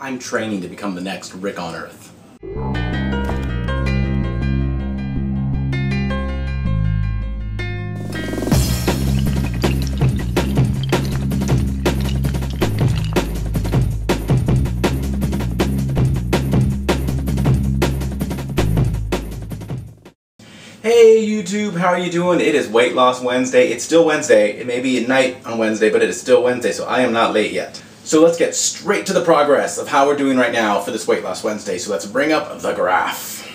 I'm training to become the next Rick on Earth. Hey YouTube, how are you doing? It is Weight Loss Wednesday. It's still Wednesday. It may be at night on Wednesday, but it is still Wednesday, so I am not late yet. So let's get straight to the progress of how we're doing right now for this Weight Loss Wednesday. So let's bring up the graph.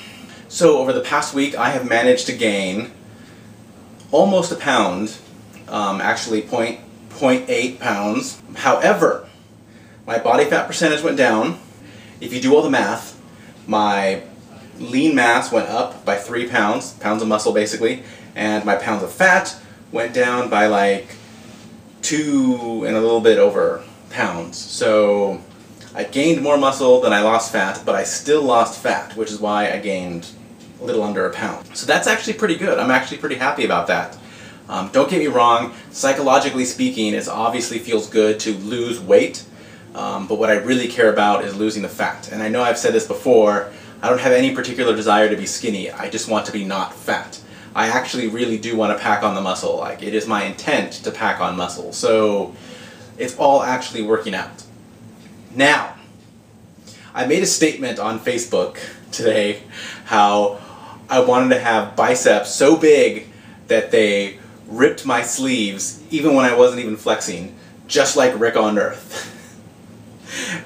So over the past week, I have managed to gain almost a pound, actually 0.8 pounds. However, my body fat percentage went down. If you do all the math, my lean mass went up by 3 pounds, pounds of muscle basically, and my pounds of fat went down by like 2 and a little bit over pounds. So I gained more muscle than I lost fat, but I still lost fat, which is why I gained a little under a pound. So that's actually pretty good. I'm actually pretty happy about that. Don't get me wrong, psychologically speaking, it obviously feels good to lose weight, but what I really care about is losing the fat. And I know I've said this before, I don't have any particular desire to be skinny, I just want to be not fat. I actually really do want to pack on the muscle. Like, it is my intent to pack on muscle. So it's all actually working out. Now, I made a statement on Facebook today how I wanted to have biceps so big that they ripped my sleeves even when I wasn't even flexing, just like Rick on Earth.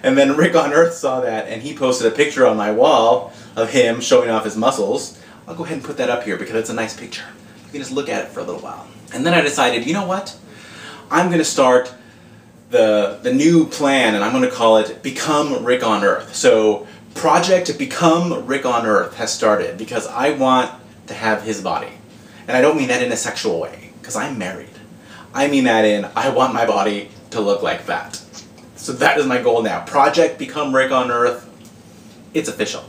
And then Rick on Earth saw that and he posted a picture on my wall of him showing off his muscles. I'll go ahead and put that up here because it's a nice picture. You can just look at it for a little while. And then I decided, you know what? I'm going to start the new plan, and I'm going to call it Become Rick on Earth. So Project Become Rick on Earth has started because I want to have his body. And I don't mean that in a sexual way, because I'm married. I mean that in, I want my body to look like that. So that is my goal now. Project Become Rick on Earth. It's official.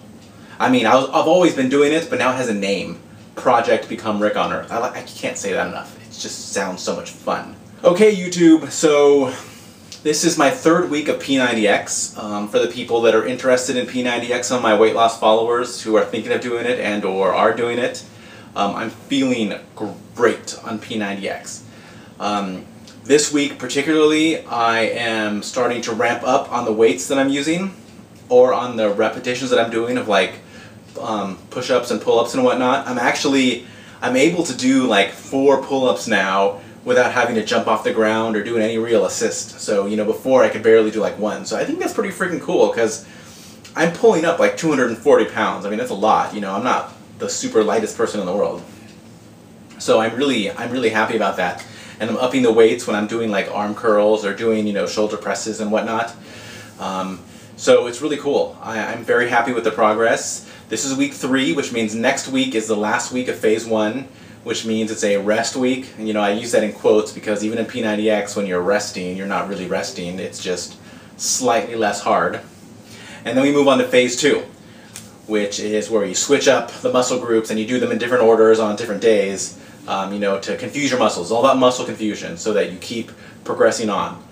I mean, I've always been doing it, but now it has a name. Project Become Rick on Earth. I can't say that enough. It just sounds so much fun. Okay, YouTube, so this is my third week of P90X. For the people that are interested in P90X, some of my weight loss followers who are thinking of doing it and or are doing it, I'm feeling great on P90X. This week particularly, I am starting to ramp up on the weights that I'm using, or on the repetitions that I'm doing of like push-ups and pull-ups and whatnot. I'm able to do like 4 pull-ups now without having to jump off the ground or doing any real assist. So, you know, before I could barely do like 1. So I think that's pretty freaking cool because I'm pulling up like 240 pounds. I mean, that's a lot. You know, I'm not the super lightest person in the world. So I'm really happy about that. And I'm upping the weights when I'm doing like arm curls or doing, you know, shoulder presses and whatnot. So it's really cool. I'm very happy with the progress. This is week 3, which means next week is the last week of phase 1, which means it's a rest week. And, you know, I use that in quotes because even in P90X, when you're resting, you're not really resting. It's just slightly less hard. And then we move on to phase 2, which is where you switch up the muscle groups and you do them in different orders on different days. You know, to confuse your muscles. It's all about muscle confusion so that you keep progressing on.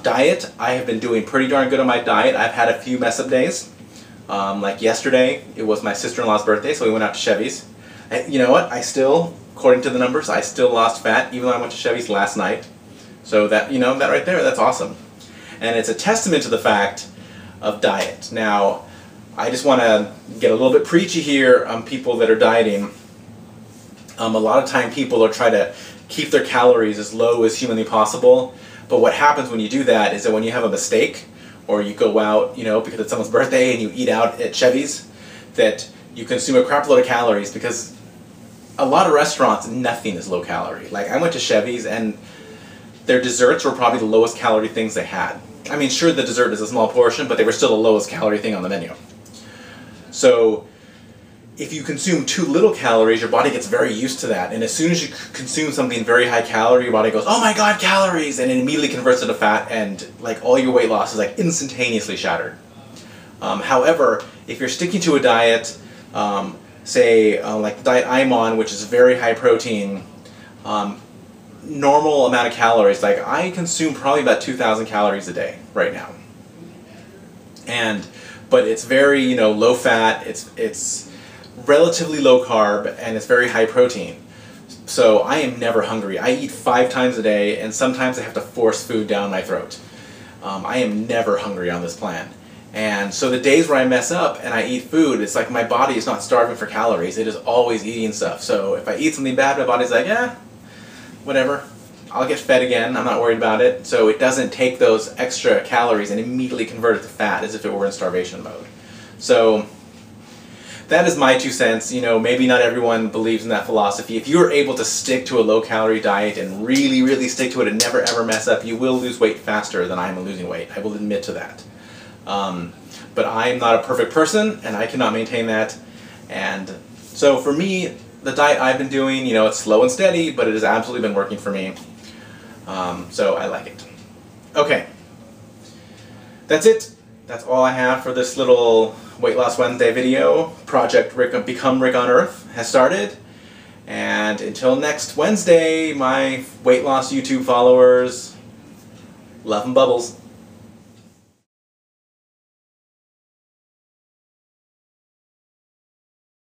Diet, I have been doing pretty darn good on my diet. I've had a few mess-up days. Like yesterday, it was my sister-in-law's birthday, so we went out to Chevy's. And you know what? I still, according to the numbers, I still lost fat, even though I went to Chevy's last night. So that, you know, that right there, that's awesome. And it's a testament to the fact of diet. Now, I just want to get a little bit preachy here on people that are dieting. A lot of time people are trying to keep their calories as low as humanly possible, but what happens when you do that is that when you have a mistake, or you go out, you know, because it's someone's birthday and you eat out at Chevy's, that you consume a crap load of calories, because a lot of restaurants, nothing is low calorie. Like, I went to Chevy's and their desserts were probably the lowest calorie things they had. I mean, sure, the dessert is a small portion, but they were still the lowest calorie thing on the menu. So if you consume too little calories, your body gets very used to that. And as soon as you consume something very high calorie, your body goes, oh my god, calories! And it immediately converts it to fat, and like all your weight loss is like instantaneously shattered. However, if you're sticking to a diet, say like the diet I'm on, which is very high protein, normal amount of calories, like I consume probably about 2,000 calories a day right now. But it's very, you know, low fat, it's relatively low carb, and it's very high protein. So I am never hungry. I eat 5 times a day, and sometimes I have to force food down my throat. I am never hungry on this plan. And so the days where I mess up and I eat food, it's like my body is not starving for calories, it is always eating stuff. So if I eat something bad, my body's like, eh, whatever, I'll get fed again, I'm not worried about it. So it doesn't take those extra calories and immediately convert it to fat as if it were in starvation mode. So that is my 2 cents. You know, maybe not everyone believes in that philosophy. If you're able to stick to a low-calorie diet and really, really stick to it and never ever mess up, you will lose weight faster than I am losing weight. I will admit to that. But I'm not a perfect person, and I cannot maintain that. And so for me, the diet I've been doing, you know, it's slow and steady, but it has absolutely been working for me. So I like it. Okay. That's it. That's all I have for this little Weight Loss Wednesday video. Project Become Rick on Earth has started. And until next Wednesday, my weight loss YouTube followers, love and bubbles.